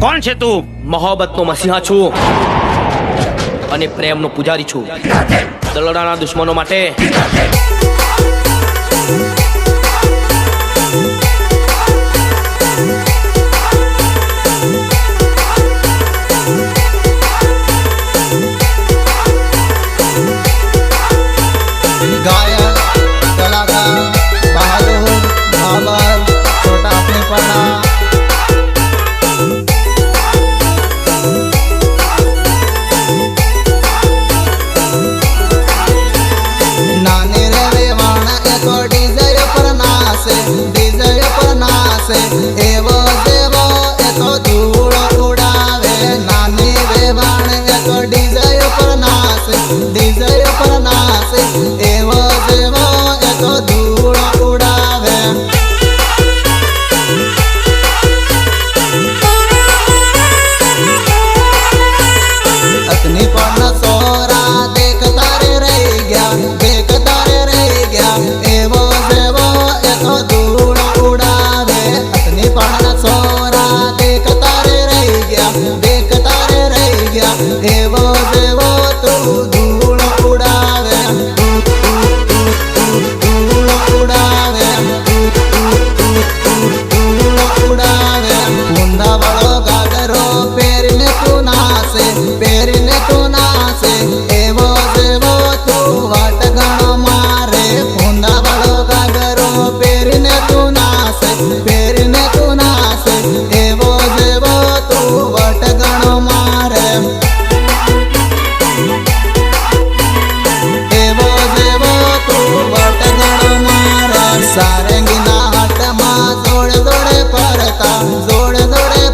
કોણ છે તું? મોહબ્બતનો મસીહા છું અને પ્રેમનો પૂજારી છું. દલડાના દુશ્મનો માટે गायक कलाकार बहादुर बाबर छोटा अपने पढ़ा नानी रे वेवाण एको डीजे पर नाचे एवो देवो एको धूळ उडावे. नानी वेवाण एको डीजे पर नाचे एवो देवो एको धूळ उडावे. अतनी पण सोरा देखता रे रही गया एवो देवो एको धूळ उडावे. अतनी पण सोरा देखता रे रही गया एवो देवो तू धूळ उडावे. ऊंधा वाळो गागरो पेरीने तू नाचे एवो देवो तू वाट गणो मारे. ऊंधा वाळो गागरो पेरीने तू नाचे एवो देवो तू वाट गणो मारे. एवो देवो तू वाट गणो मारे. सारंगीना हाटमा जोडे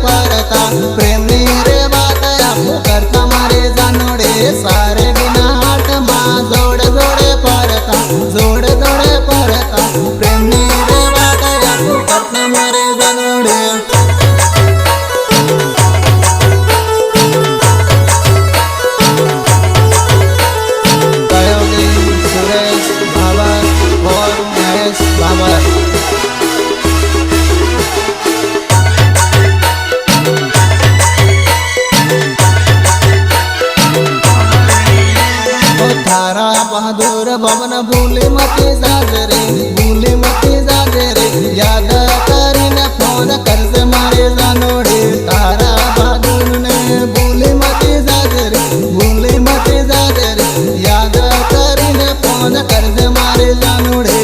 परता प्रेमनी रे बात आपू करता मारे जानोडे. सारंगीना हाटमा जोडे परता प्रेमनी रे बात आपू करता मारे जानोडे. सहयोगी सुरेश बाबर और महेश बाबर. थारा बहादुर भवन भूली मती जाजरे याद करीने फोन करजे मारे जानोडे. तारा बहादुर ने भूली मती जाजरे याद करीने फोन करजे मारे जानोडे.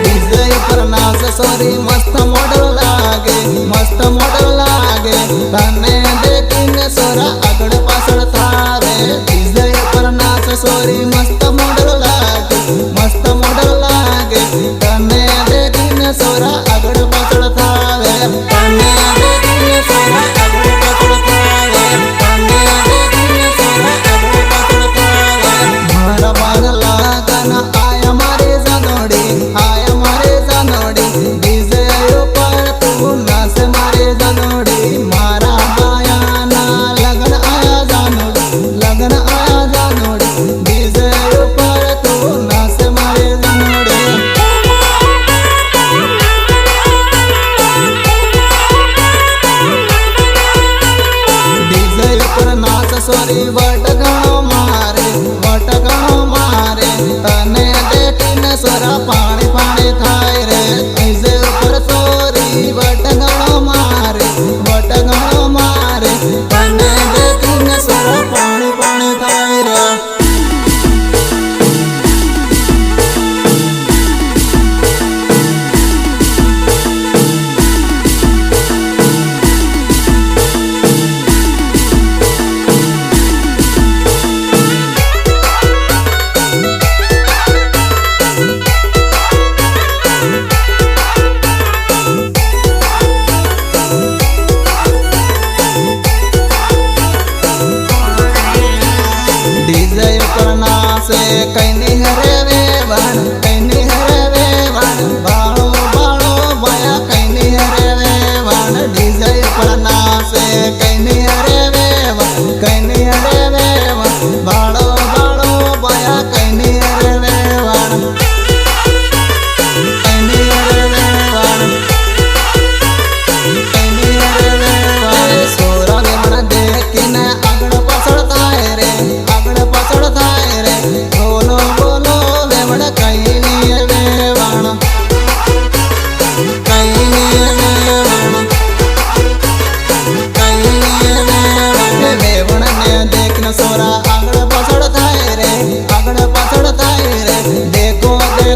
डीजे पर नाच सोरी मस्त मॉडल लागे तने देखीने सोरा आगड़ पाछळ थारे. डीजे पर नाच सोरी मस्त मॉडल लागे तने देखीने सोरा आगड़ पाछळ थारे. मारा बाग लागन आया मारे जानोडी डीजे पर तू नाच मारे जानोडी. मारा बायाना लगन आया जानोडी डीजे पर तू नाच मारे जानोडी. डीजे पर नाच सोरी वट गणो मारे तने देखीने सोरा पाणी थाय रे. डीजे पर सोरी वट गणो मारे तने देखीने सोरा पाणी थाय रे.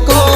દેખો